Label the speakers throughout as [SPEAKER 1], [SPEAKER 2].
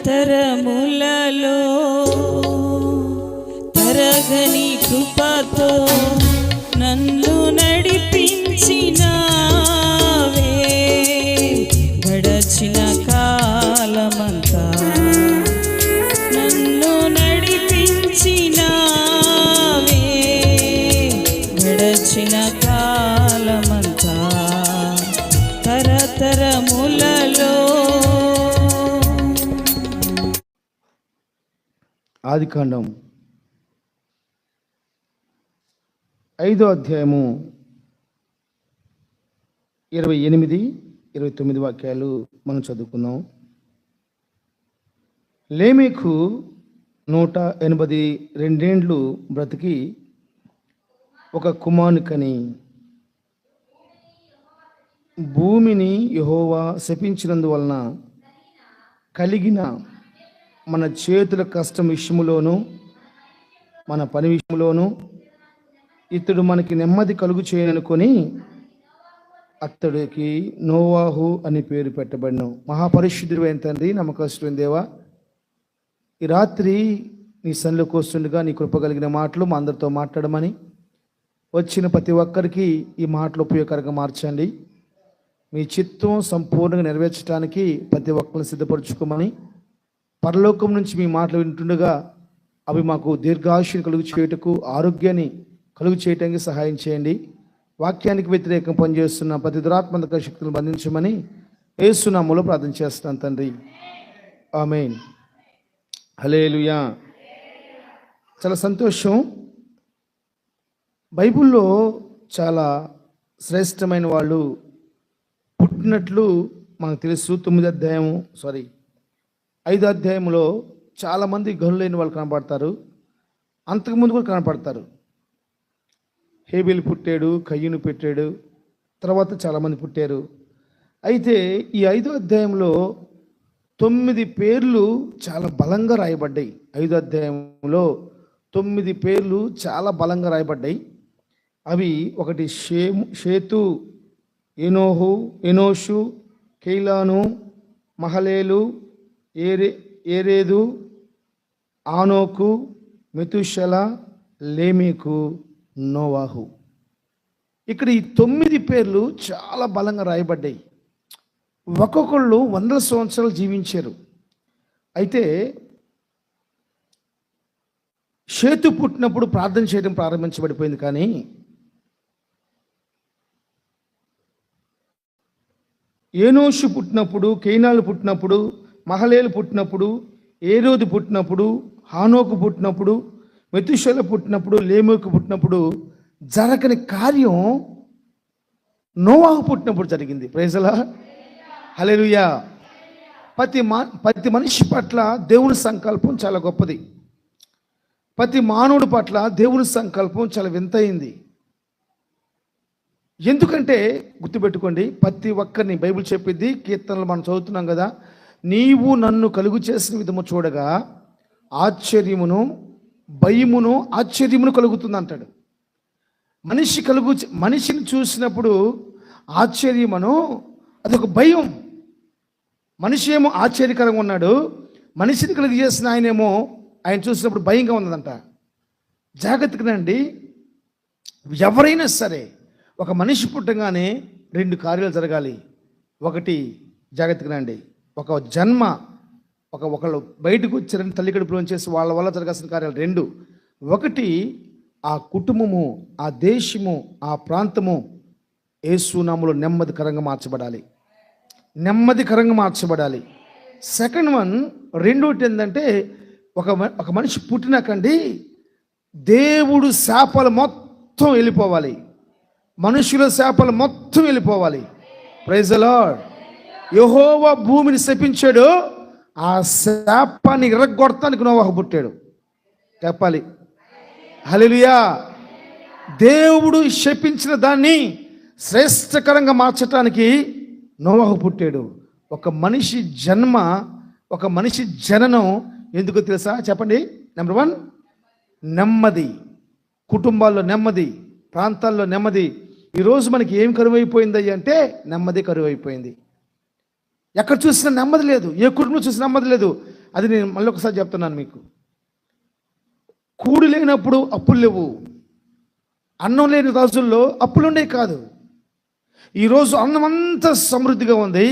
[SPEAKER 1] తరతరములలో తరగని కృపతో నన్ను నడిపించినావే. గడచిన కాలమంతా నన్ను నడిపించినావే. గడచిన కాలమంతా తరతరములలో.
[SPEAKER 2] ఆదికాండం 5వ అధ్యాయము 28, 29 వాక్యాలు మనం చదువుకుందాం. లేమెకు 182 బ్రతికి ఒక కుమారుని కని భూమిని యెహోవా శపించినందువలన కలిగిన మన చేతుల కష్టం విషయములోను మన పని విషయంలోను ఇతడు మనకి నెమ్మది కలుగు చేయననుకొని అతడికి నోవాహు అని పేరు పెట్టబడిన. మహాపరిశుద్ధుడైన తండ్రి, నమ్మకస్తుడైన దేవా, ఈ రాత్రి నీ సన్నిధిలోకి వస్తుండగా నీ కృప కలిగిన మాటలు మా అందరితో మాట్లాడమని, వచ్చిన ప్రతి ఒక్కరికి ఈ మాటలు ఉపయోగకరంగా మార్చండి. మీ చిత్తం సంపూర్ణంగా నెరవేర్చడానికి ప్రతి ఒక్కరిని సిద్ధపరచుకోమని, పరలోకం నుంచి మీ మాటలు వింటుండగా అవి మాకు దీర్ఘాయుష్ని కలుగు చేయుటకు, ఆరోగ్యాన్ని కలుగు చేయటానికి సహాయం చేయండి. వాక్యానికి వ్యతిరేకం పనిచేస్తున్న ప్రతి దురాత్మక శక్తులను బంధించమని యేసు నామములో ప్రార్థన చేస్తున్నాను తండ్రి, ఆమేన్. హల్లెలూయా. చాలా సంతోషం. బైబిల్లో చాలా శ్రేష్టమైన వాళ్ళు పుట్టినట్లు మనకు తెలుసు. 5వ అధ్యాయంలో చాలామంది గనులైన వాళ్ళు కనపడతారు. అంతకుముందు కూడా కనపడతారు. హేబెలు పుట్టాడు, కయ్యూను పెట్టాడు, తర్వాత చాలామంది పుట్టారు. అయితే ఈ 5వ అధ్యాయంలో 9 పేర్లు చాలా బలంగా రాయబడ్డాయి. 5వ అధ్యాయంలో 9 పేర్లు చాలా బలంగా రాయబడ్డాయి. అవి ఒకటి షేతు, ఎనోషు, కేయిలాను, మహలేలు, ఏరేదు, ఆనోకు, మెతుషెల, లేమెకు, నోవాహు. ఇక్కడ ఈ 9 పేర్లు చాలా బలంగా రాయబడ్డాయి. ఒక్కొక్కళ్ళు 100 సంవత్సరాలు జీవించారు. అయితే షేతు పుట్టినప్పుడు ప్రార్థన చేయడం ప్రారంభించబడిపోయింది. కానీ ఏనోషు పుట్టినప్పుడు, కేయినాలు పుట్టినప్పుడు, మహలేలు పుట్టినప్పుడు, ఏరోదు పుట్టినప్పుడు, హానోకు పుట్టినప్పుడు, మెతుషెల పుట్టినప్పుడు, లేమెకు పుట్టినప్పుడు జరగని కార్యం నోవాహు పుట్టినప్పుడు జరిగింది. Praise the Lord. హల్లెలూయా. ప్రతి మనిషి పట్ల దేవుని సంకల్పం చాలా గొప్పది. ప్రతి మానవుడి పట్ల దేవుని సంకల్పం చాలా వింతైంది. ఎందుకంటే గుర్తుపెట్టుకోండి, ప్రతి ఒక్కరిని బైబిల్ చెప్పిద్ది, కీర్తనలు మనం చదువుతున్నాం కదా, నీవు నన్ను కలుగు చేసిన విధము చూడగా ఆశ్చర్యమును భయమును ఆశ్చర్యమును కలుగుతుంది అంటాడు. మనిషిని చూసినప్పుడు ఆశ్చర్యమును, అదొక భయం. మనిషి ఏమో ఆశ్చర్యకరంగా ఉన్నాడు, మనిషిని కలుగు చేసిన ఆయనేమో ఆయన చూసినప్పుడు భయంగా ఉన్నదంట. జాగ్రత్తగానండి, ఎవరైనా సరే ఒక మనిషి పుట్టగానే 2 కార్యాలు జరగాలి. ఒకటి, జాగ్రత్తగానండి, ఒక జన్మ, ఒకళ్ళు బయటకు వచ్చారని తల్లి కడుపులో చేసి వాళ్ళ వల్ల జరగాల్సిన కార్యాలు 2. ఒకటి, ఆ కుటుంబము, ఆ దేశము, ఆ ప్రాంతము యేసు నామములో నెమ్మదికరంగా మార్చబడాలి. సెకండ్ వన్, రెండోటి ఏంటంటే ఒక మనిషి పుట్టినాకండి దేవుడు శాపాలు మొత్తం వెళ్ళిపోవాలి, మనుషుల శాపాలు మొత్తం వెళ్ళిపోవాలి. Praise the lord. యెహోవా భూమిని శపించాడు, ఆ శాపాన్ని ఇరగ్గొడతానికి నోవాహు పుట్టాడు. చెప్పాలి హల్లెలూయా. దేవుడు శపించిన దాన్ని శ్రేష్టకరంగా మార్చటానికి నోవాహు పుట్టాడు. ఒక మనిషి జన్మ, ఒక మనిషి జననం ఎందుకో తెలుసా? చెప్పండి. నెంబర్ 1, నెమ్మది. కుటుంబాల్లో నెమ్మది, ప్రాంతాల్లో నెమ్మది. ఈరోజు మనకి ఏం కరువైపోయింది అంటే నెమ్మది కరువైపోయింది. ఎక్కడ చూసినా నెమ్మది లేదు, ఏ కుటుంబం చూసినా నెమ్మది లేదు. అది నేను మళ్ళీ ఒకసారి చెప్తున్నాను మీకు. కూడు లేనప్పుడు అప్పులు లేవు. అన్నం లేని రోజుల్లో అప్పులుండే కాదు. ఈరోజు అన్నం అంతా సమృద్ధిగా ఉంది,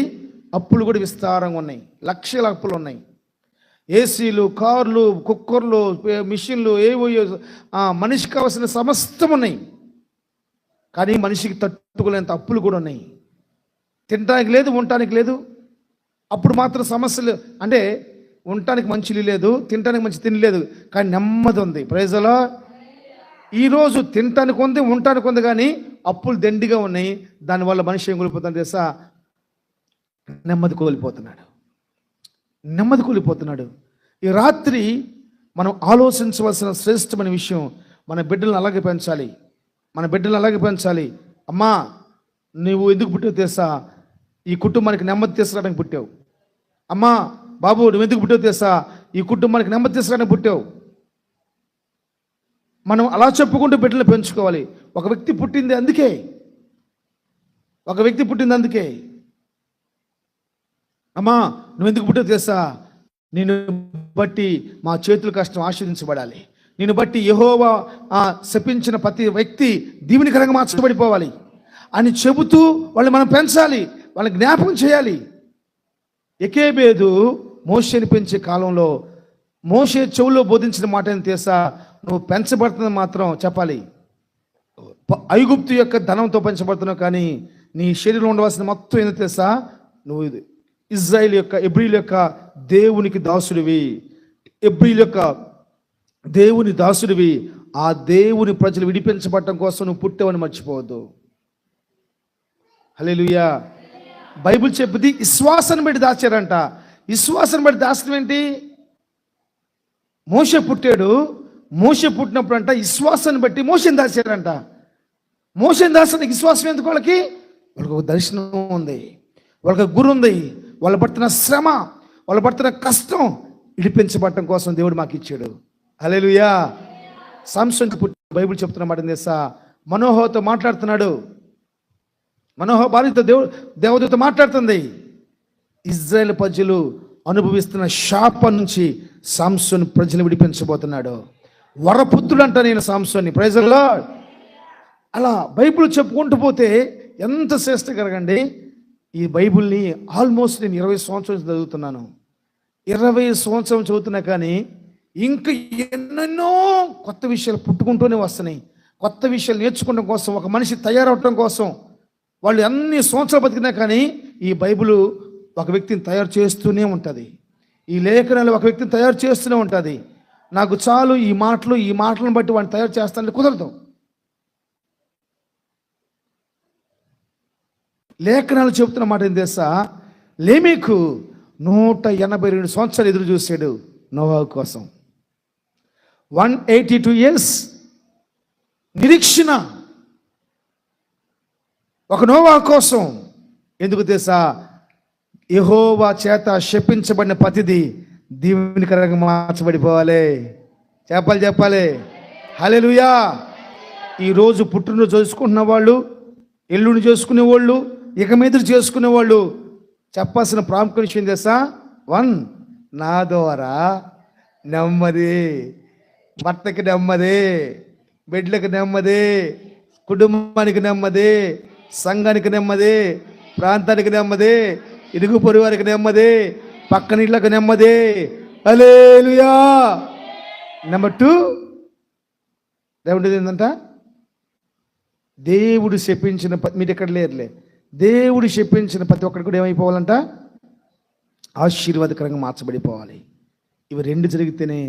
[SPEAKER 2] అప్పులు కూడా విస్తారంగా ఉన్నాయి. లక్షల అప్పులు ఉన్నాయి. ఏసీలు, కార్లు, కుక్కర్లు, మిషన్లు, ఏవో మనిషికి కావాల్సిన సమస్తం ఉన్నాయి. కానీ మనిషికి తట్టుకోలేంత అప్పులు కూడా ఉన్నాయి. తినడానికి లేదు, ఉండటానికి లేదు. అప్పుడు మాత్రం సమస్యలు అంటే ఉండటానికి మంచి ఇల్లు లేదు, తినటానికి మంచి తిండి లేదు, కానీ నెమ్మది ఉంది. Praise the lord. ఈరోజు తినటానికి ఉంది, ఉండటానికి ఉంది, కానీ అప్పులు దండిగా ఉన్నాయి. దానివల్ల మనిషి ఏం కోల్పోతాడు తెలుసా? నెమ్మది కోల్పోతున్నాడు. ఈ రాత్రి మనం ఆలోచించవలసిన శ్రేష్టమైన విషయం, మన బిడ్డలను అలాగే పెంచాలి. అమ్మా, నువ్వు ఎందుకు పుట్టావు తెలుసా? ఈ కుటుంబానికి నెమ్మది తీసుకురావడానికి పుట్టావు. అమ్మా, బాబు, నువ్వు ఎందుకు పుట్టావు తెలుసా? ఈ కుటుంబానికి నెమ్మది తీసుకురావడానికి పుట్టావు. మనం అలా చెప్పుకుంటూ బిడ్డలు పెంచుకోవాలి. ఒక వ్యక్తి పుట్టింది అందుకే. అమ్మా, నువ్వు ఎందుకు పుట్టావు తెలుసా? నిన్ను బట్టి మా చేతుల కష్టం ఆశీర్వదించబడాలి. నిన్ను బట్టి యెహోవా శపించిన ప్రతి వ్యక్తి దీవెనకరంగా మార్చబడిపోవాలి అని చెబుతూ వాళ్ళు మనం పెంచాలి, వాళ్ళని జ్ఞాపకం చేయాలి. ఎకేబేదు మోషేని పెంచే కాలంలో మోషే చెవులో బోధించిన మాట ఏం తెలుసా? నువ్వు పెంచబడుతున్న మాత్రం చెప్పాలి, ఐగుప్తు యొక్క ధనంతో పెంచబడుతున్నావు, కానీ నీ శరీరంలో ఉండవలసిన మొత్తం ఏంటో తెలుసా? నువ్వు ఎబ్రీల యొక్క దేవునికి దాసుడివి, దేవుని దాసుడివి. ఆ దేవుని ప్రజలు విడిపించబడటం కోసం నువ్వు పుట్టావని మర్చిపోవద్దు. హల్లెలూయా. బైబిల్ చెప్పింది విశ్వాసాన్ని బట్టి దాచారంట. విశ్వాసాన్ని బట్టి దాచడం ఏంటి? మోషే పుట్టినప్పుడు అంట విశ్వాసాన్ని బట్టి మోషేని దాచారంట. మోషేని దాచడానికి విశ్వాసం ఎందుకు? వాళ్ళకి ఒక దర్శనం ఉంది, వాళ్ళకి గురు ఉంది. వాళ్ళు పడుతున్న శ్రమ, వాళ్ళు పడుతున్న కష్టం విడిపించబడటం కోసం దేవుడు మాకు ఇచ్చాడు. హల్లెలూయా. సంసోను బైబిల్ చెప్తున్న మాట తెలుసా? మనోహతో మాట్లాడుతున్నాడు. భార్యతో దేవదూత మాట్లాడుతుంది. ఇజ్రాయేల్ ప్రజలు అనుభవిస్తున్న శాపం నుంచి సంసోను ప్రజలు విడిపించబోతున్నాడు. వరపుత్రుడు అంట నేను సంసోన్ని. Praise the Lord. అలా బైబిల్ చెప్పుకుంటూ పోతే ఎంత శ్రేష్టకరండి. ఈ బైబిల్ని ఆల్మోస్ట్ నేను 20 సంవత్సరాలు చదువుతున్నాను. 20 సంవత్సరం చదువుతున్నా కానీ ఇంకా ఎన్నెన్నో కొత్త విషయాలు పుట్టుకుంటూనే వస్తున్నాయి. కొత్త విషయాలు నేర్చుకోవడం కోసం, ఒక మనిషి తయారవటం కోసం వాళ్ళు అన్ని సంవత్సరాలు బతికినా కానీ ఈ బైబిల్ ఒక వ్యక్తిని తయారు చేస్తూనే ఉంటుంది. ఈ లేఖనాలు ఒక వ్యక్తిని తయారు చేస్తూనే ఉంటుంది. నాకు చాలు ఈ మాటలను బట్టి వాడిని తయారు చేస్తానంటే కుదరదు. లేఖనాలు చెబుతున్న మాట ఏం తెలుసా? లేమీకు 182 సంవత్సరాలు ఎదురు చూశాడు నోవాహు కోసం. 182 years నిరీక్షణ ఒక నోవాహు కోసం. ఎందుకు తెలుసా? యెహోవా చేత శపించబడిన ప్రతిదీ దీవెనకరంగా మార్చబడిపోవాలి. చెప్పాలి. హల్లెలూయా. ఈరోజు పుట్టినరోజు చేసుకుంటున్న వాళ్ళు, ఎల్లుండి చేసుకునే వాళ్ళు, ఇక మీద చేసుకునే వాళ్ళు చెప్పాల్సిన ప్రాముఖ్య విషయం తెలుసా? 1, నా ద్వారా నెమ్మది, భర్తకి నెమ్మది, బిడ్డలకు నెమ్మది, కుటుంబానికి నెమ్మది, సంఘానికి నెమ్మది, ప్రాంతానికి నెమ్మది, ఇరుగు పొరుగు వారికి నెమ్మది, పక్కన ఇళ్ళకు నెమ్మది. హల్లెలూయా. నెంబర్ 2 ఏముంటుంది ఏంటంట? దేవుడు శపించిన మీరు ఎక్కడ లేరులే, దేవుడు శపించిన ప్రతి ఒక్కటి కూడా ఏమైపోవాలంట? ఆశీర్వాదకరంగా మార్చబడిపోవాలి. ఇవి 2 జరిగితేనే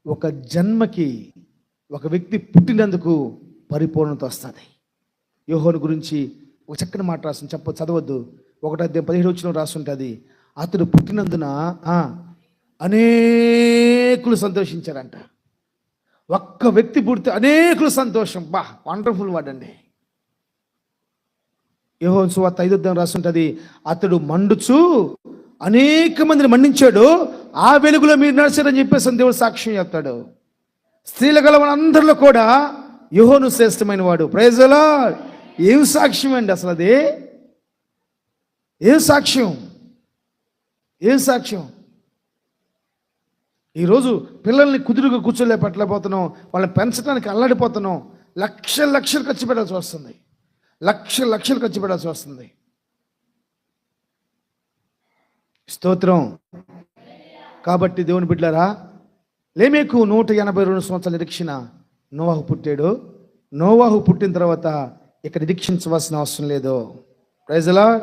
[SPEAKER 2] ఒక జన్మకి, ఒక వ్యక్తి పుట్టినందుకు పరిపూర్ణత వస్తుంది. యోహోను గురించి ఒక చక్కని మాట రాస్తుంది, చదవద్దు. 1:17 రాస్తుంటుంది. అతడు పుట్టినందున అనేకులు సంతోషించారంట. ఒక్క వ్యక్తి పుడితే అనేకులు సంతోషం. వండర్ఫుల్ వర్డ్ అండి. యోహోను సువార్త 5వ రాస్తుంటుంది. అతడు మండుచు అనేక మందిని మండించాడు, ఆ వెలుగులో మీరు నడిచారని చెప్పేసి దేవుడు సాక్ష్యం చెప్తాడు. స్త్రీల గల వాళ్ళందరిలో కూడా యోహోను శ్రేష్టమైన వాడు. Praise the lord. ఏం సాక్ష్యం అండి అసలు అది? ఏం సాక్ష్యం? ఈరోజు పిల్లల్ని కుదురుగా కూర్చోలేపట్లేకపోతున్నాం, వాళ్ళని పెంచడానికి అల్లాడిపోతున్నాం. లక్షలు ఖర్చు పెట్టాల్సి వస్తుంది, లక్షలు ఖర్చు పెట్టాల్సి వస్తుంది. స్తోత్రం. కాబట్టి దేవుని బిడ్డలారా, లేమెకు 182 సంవత్సరాల నిరీక్షణ. నోవాహు పుట్టాడు. నోవాహు పుట్టిన తర్వాత ఇక నిరీక్షించవలసిన అవసరం లేదు. Praise the lord.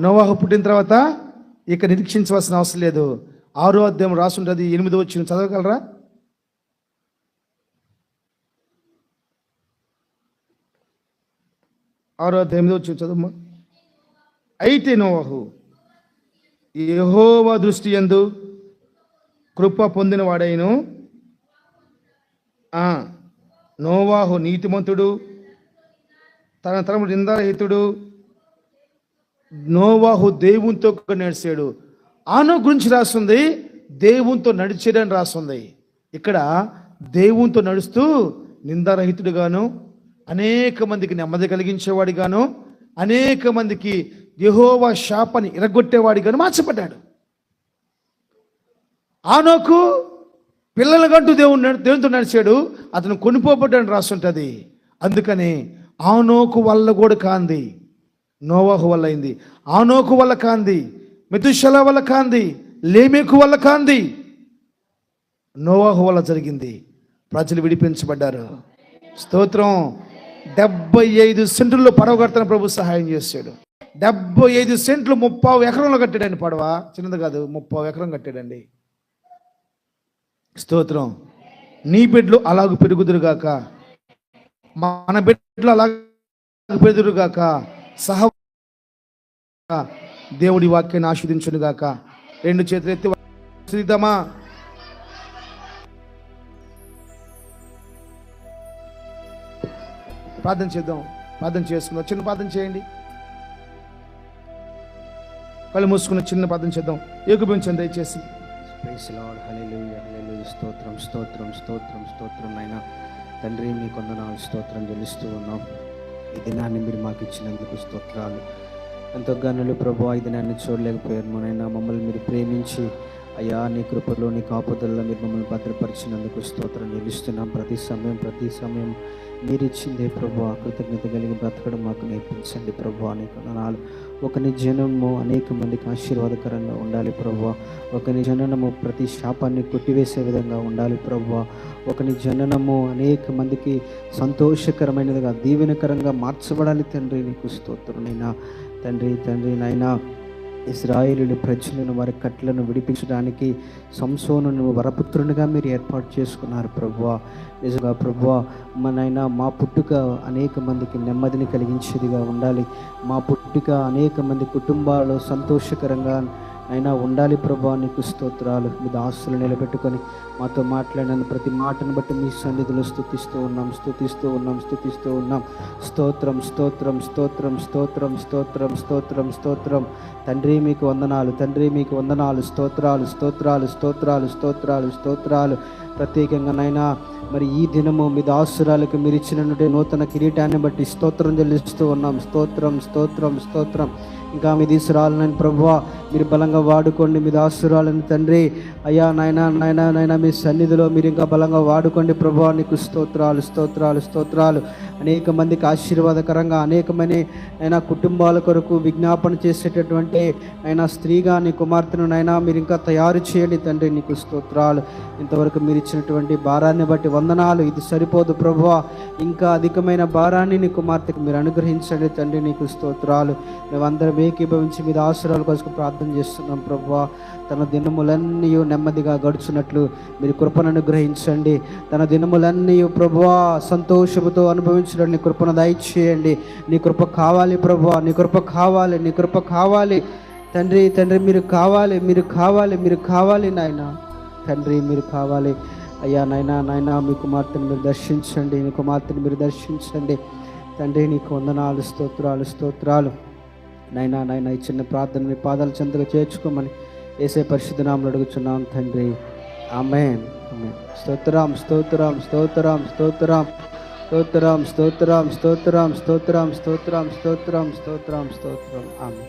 [SPEAKER 2] నోవాహు పుట్టిన తర్వాత ఇక నిరీక్షించవలసిన అవసరం లేదు. 6వ అధ్యాయం రాసుంటుంది, 8వ వచనం చదవగలరా? 6వ అధ్యాయం 8వ వచనం చదవమ్మా. అయితే నోవాహు యెహోవా దృష్టి యందు కృప పొందిన వాడైను. నోవాహు నీతిమంతుడు, తన తరము నిందారహితుడు. నోవాహు దేవునితో నడిచాడు. ఆనో గురించి రాస్తుంది, దేవునితో నడిచాడని రాస్తుంది. ఇక్కడ దేవునితో నడుస్తూ నిందారహితుడుగాను, అనేక మందికి నెమ్మది కలిగించేవాడిగాను, అనేక మందికి యెహోవా శాపాన్ని ఇరగొట్టేవాడిగాను మార్చబడ్డాడు. ఆనోకు పిల్లలకంటూ దేవునితో నడిచాడు, అతను కొనిపోబడ్డాడని రాస్తుంటుంది. అందుకని ఆనోకు వల్ల కూడా కాంది, నోవాహు వల్ల అయింది. ఆనోకు వల్ల కాంది, మెతుషెల వల్ల కాంది, లేమెకు వల్ల కాంది, నోవాహు వల్ల జరిగింది. ప్రజలు విడిపించబడ్డారు. స్తోత్రం. 75 సెంటుల్లో పడవ కడతాను ప్రభు సహాయం చేశాడు. 75 సెంట్లు 30 ఎకరంలో కట్టాడండి పడవ. చిన్నది కాదు, 30 ఎకరం కట్టాడండి. స్తోత్రం. నీ బిడ్డలు అలాగ పెరుగుదురుగాక, మన బిడ్డలు అలాగ పెరుగుదురుగాక. దేవుడి వాక్యాన్ని ఆస్వాదించునుగాక. 2 చేతులు ఎత్తి శ్రీదమా. ప్రార్థన చేద్దాం. ప్రార్థన చేసుకుందాం. చిన్న ప్రార్థన చేయండి. కళ్ళు మూసుకున్న చిన్న ప్రార్థన చేద్దాం. ఏకీభవించండి దయచేసి.
[SPEAKER 3] Praise the Lord. Hallelujah, hallelujah. స్తోత్రం, స్తోత్రం, స్తోత్రం, స్తోత్రం. నాయనా తండ్రి, మీకు వందనాలు, స్తోత్రం చెల్లిస్తూ ఉన్నాం. ఈ దినాన్ని మీరు మాకు ఇచ్చినందుకు స్తోత్రాలు. ఎంతో గనులు ప్రభు. ఈ దినాన్ని చూడలేకపోయాను నైనా, మమ్మల్ని మీరు ప్రేమించి అయ్యా నీ కృపలో, నీ కాపుదల్లో మీరు మమ్మల్ని భద్రపరిచినందుకు స్తోత్రం చెల్లిస్తున్నాం. ప్రతి సమయం మీరు ఇచ్చిందే ప్రభు. కృతజ్ఞత కలిగి బ్రతకడం మాకు నేర్పించండి ప్రభు. అనేక నాలు ఒకని జనము అనేక మందికి ఆశీర్వాదకరంగా ఉండాలి ప్రభు. ఒకని జననము ప్రతి శాపాన్ని కొట్టివేసే విధంగా ఉండాలి ప్రభు. ఒకని జననము అనేక మందికి సంతోషకరమైనదిగా, దీవెనకరంగా మార్చబడాలి తండ్రి. నీకు స్తోత్రమైనా తండ్రి నాయనా, ఇశ్రాయేలు ప్రజలను వారి కట్లను విడిపించడానికి సంసోనును వరపుత్రునిగా మీరు ఏర్పాటు చేసుకున్నారు ప్రభువా. నిజంగా ప్రభువా, మనైనా మా పుట్టుక అనేక మందికి నెమ్మదిని కలిగించేదిగా ఉండాలి. మా పుట్టుక అనేక మంది కుటుంబాలు సంతోషకరంగా అయినా ఉండాలి ప్రభా. నీకు స్తోత్రాలు. మీ దాసులు నిలబెట్టుకొని మాతో మాట్లాడిన ప్రతి మాటను బట్టి మీ సన్నిధిలో స్తుతిస్తూ ఉన్నాం. స్తోత్రం. తండ్రి మీకు వందనాలు. స్తోత్రాలు. ప్రత్యేకంగా నైనా మరి ఈ దినము మీ దాసురాలకు మీరు ఇచ్చినటువంటి నూతన కిరీటాన్ని బట్టి స్తోత్రం చెల్లిస్తూ ఉన్నాం. స్తోత్రం. ఇంకా మీ దీసురాలని ప్రభువా మీరు బలంగా వాడుకోండి. మీ దాసురాలని తండ్రి అయ్యా నాయనా మీ సన్నిధిలో మీరు ఇంకా బలంగా వాడుకోండి ప్రభువా. నీకు స్తోత్రాలు. అనేక మందికి ఆశీర్వాదకరంగా, అనేకమైన అయినా కుటుంబాల కొరకు విజ్ఞాపన చేసేటటువంటి అయినా స్త్రీగా నీ కుమార్తెను నైనా మీరు ఇంకా తయారు చేయండి తండ్రి. నీకు స్తోత్రాలు. ఇంతవరకు మీరు ఇచ్చినటువంటి భారాన్ని బట్టి వందనాలు. ఇది సరిపోదు ప్రభువా, ఇంకా అధికమైన భారాన్ని నీ కుమార్తెకు మీరు అనుగ్రహించండి తండ్రి. నీకు స్తోత్రాలు. మేమందరం ఏకీభవించి మీద ఆశీర్వాదాల కోసం ప్రార్థన చేస్తున్నాం ప్రభువా. తన దినములన్నీ నెమ్మదిగా గడుచున్నట్లు మీరు కృపను అనుగ్రహించండి. తన దినములన్నీ ప్రభువా సంతోషముతో అనుభవించడానికి నీ కృపను దయచేయండి. నీ కృప కావాలి ప్రభువా, నీ కృప కావాలి తండ్రి. మీరు కావాలి నాయన తండ్రి, మీరు కావాలి అయ్యా నాయనా. మీ కుమార్తెను మీరు దర్శించండి తండ్రి. నీకు వందనాలు, స్తోత్రాలు నాయనా. ఈ చిన్న ప్రార్థన మీ పాదాల చెంతగా చేర్చుకోమని యేసే పరిశుద్ధ నామములో అడుగుచున్నాం తండ్రి. ఆమేన్. స్తోత్రం. ఆమేన్.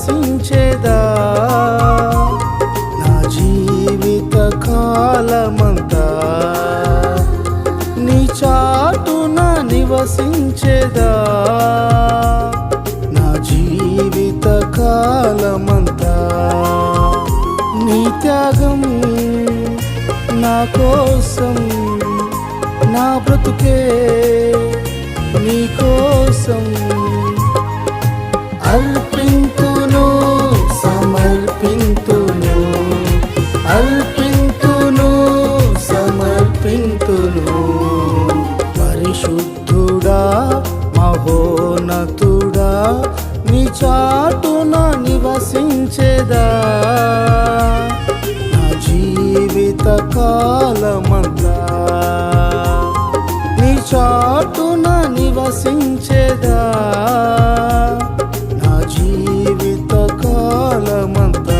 [SPEAKER 2] నివసించేదా నా జీవిత కాలమంతా నీ చాటున నివసించేదా నా జీవిత కాలమంతా నీ త్యాగం నా కోసం నా బ్రతుకే నీ కోసం అర్పింతును సమర్పింతును అర్పింతును సమర్పింతును పరిశుద్ధుడా మహోన్నతుడా నీ చాటున నివసించేదా నా జీవిత కాలమంతా నీ చాటున నివసించేదా నా జీవిత కాలమంతా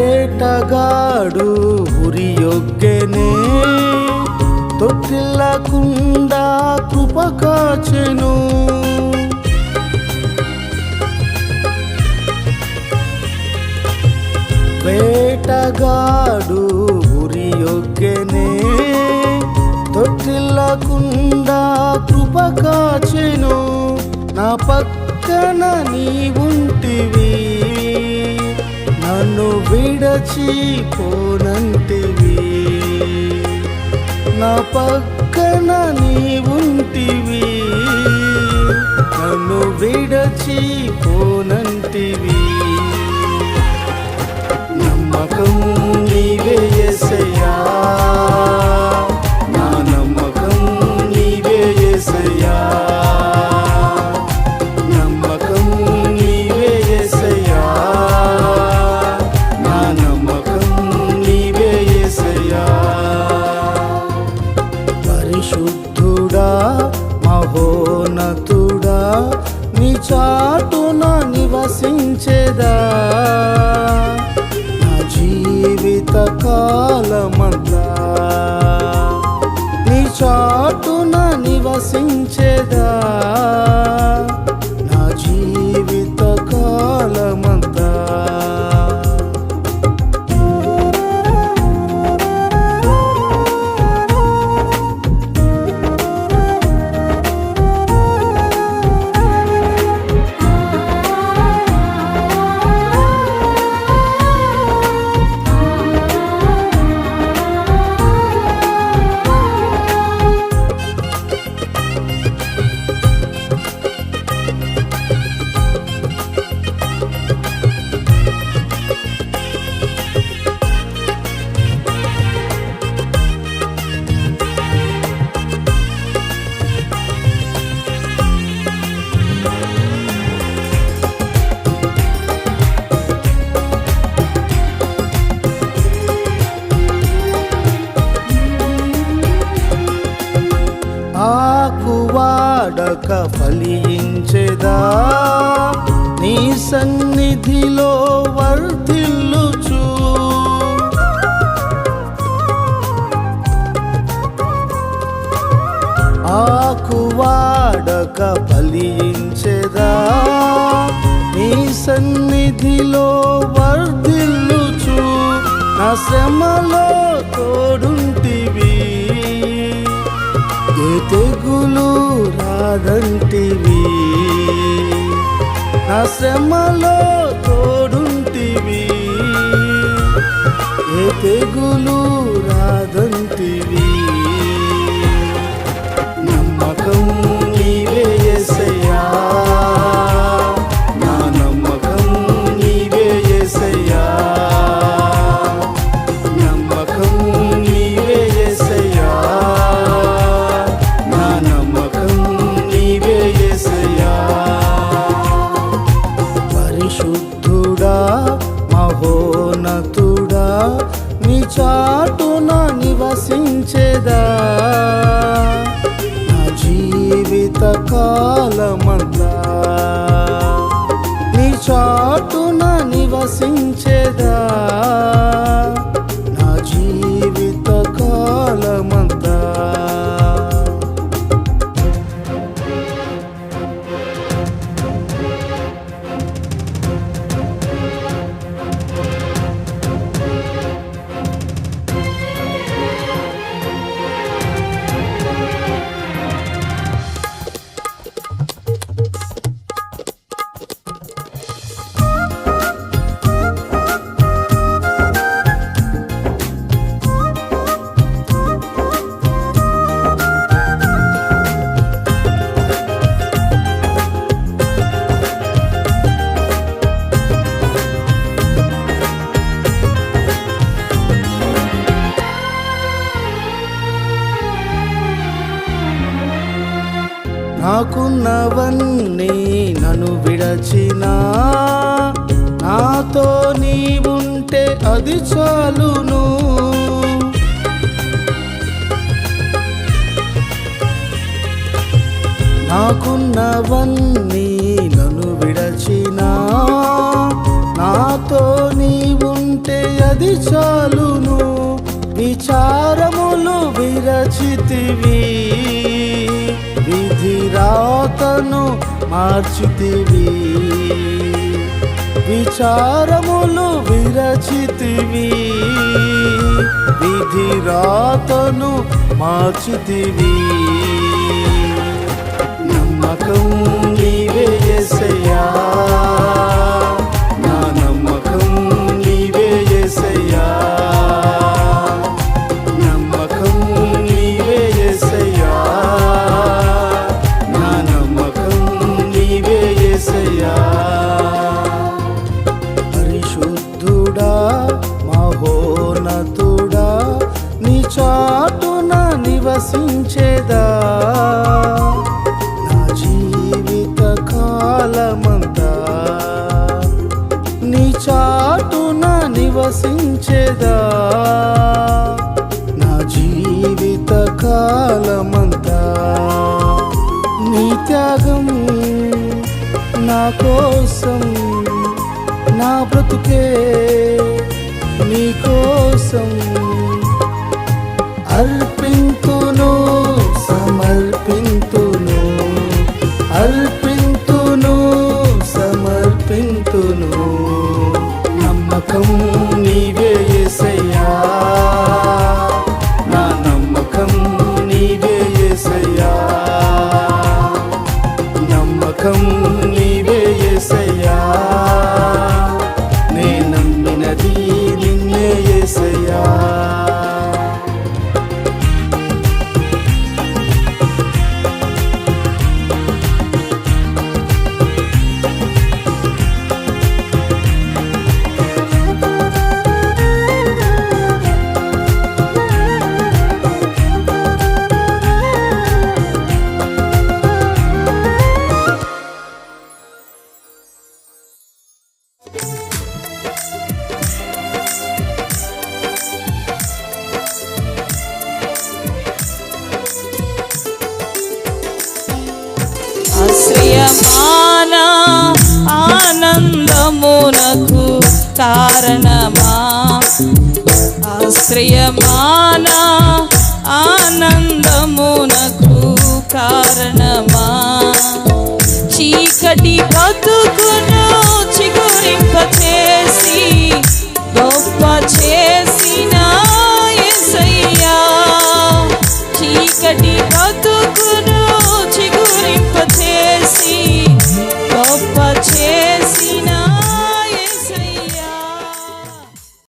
[SPEAKER 2] వేటగాడు ఉరియొగ్గెనే తొట్టిల్లకుండా కృప కాచెను వేటగాడు ఉరియొగ్గెనే తొట్టిల్లకుండా కృప కాచెను నా పక్కన నీవుంటివి నన్ను విడచిపోనంటివి నా పక్కన నీవుంటివి నన్ను విడచిపోనంటివి నమ్మకం నీవే యేసయ్యా నా నమ్మకం నీవే యేసయ్యా నమ్మకం నీవే యేసయ్యా నా నమ్మకం నీవే యేసయ్యా పరిశుద్ధుడా మహోన్నతుడా నీ చాటున నివసించేదా నా జీవిత కాలమంతా నీ చాటున నివసించేదా నా జీవిత కాలమంతా ఆకువాడక ఫలించెదా నీ సన్నిధిలో వర్ధిల్లుచు ఆకువాడక ఫలించెదా నీ సన్నిధిలో వర్ధిల్లుచు నా శ్రమలో తోడుంటివి ఏ తెగులు రాదంటివి నా శ్రమలో తోడుంటివి ఏ తెగులు రాదంటివి నమ్మకం నీవే యేసయ్యా నా నమ్మకం
[SPEAKER 3] చాటున నివసించేదా నా జీవిత కాలమంతా, నీ చాటున నివసించేదా నా జీవిత కాలమంతా. నాకున్నవన్నీ నన్ను విడచినా, నాతో నీవుంటే అది చాలును. నాకున్నవన్నీ నన్ను విడచినా, నాతో నీవుంటే అది చాలును. విచారములు విరచితివి, విధి రాతను మార్చితివి. విచారములు విరచితివి, విధి రాతను మార్చితివి. నమ్మకం నీవే యేసయ్యా, నా నమ్మకం నీవే యేసయ్యా, నమ్మకం నీవే యేసయ్యా, నా నమ్మకం నీవే యేసయ్యా. పరిశుద్ధుడా మహోన్నతుడా, నీ చాటున నివసించేదా నా జీవిత కాలమంతా, నీ చాటున నివసించేదా నా జీవిత కాలమంతా. నీ త్యాగం నా కోసం, నా బ్రతుకే నీ కోసం అర్పింతును, సమర్పింతును, అర్పింతును, సమర్పింతును. నమ్మకం నీవే యేసయ్యా, నా నమ్మకం నీవే యేసయ్యా, నమ్మకం నీవే యేసయ్యా, నే నమ్మినది నిన్నే యేసయ్యా.
[SPEAKER 1] ఆశ్రయమాన ఆనందమునకు కారణమా, ఆశ్రయమాన ఆనందమునకు కారణమా. చీకటి బ్రతుకును చిగురింపచేసి గొప్ప చేసిన యేసయ్యా, చీకటి బ్రతుకును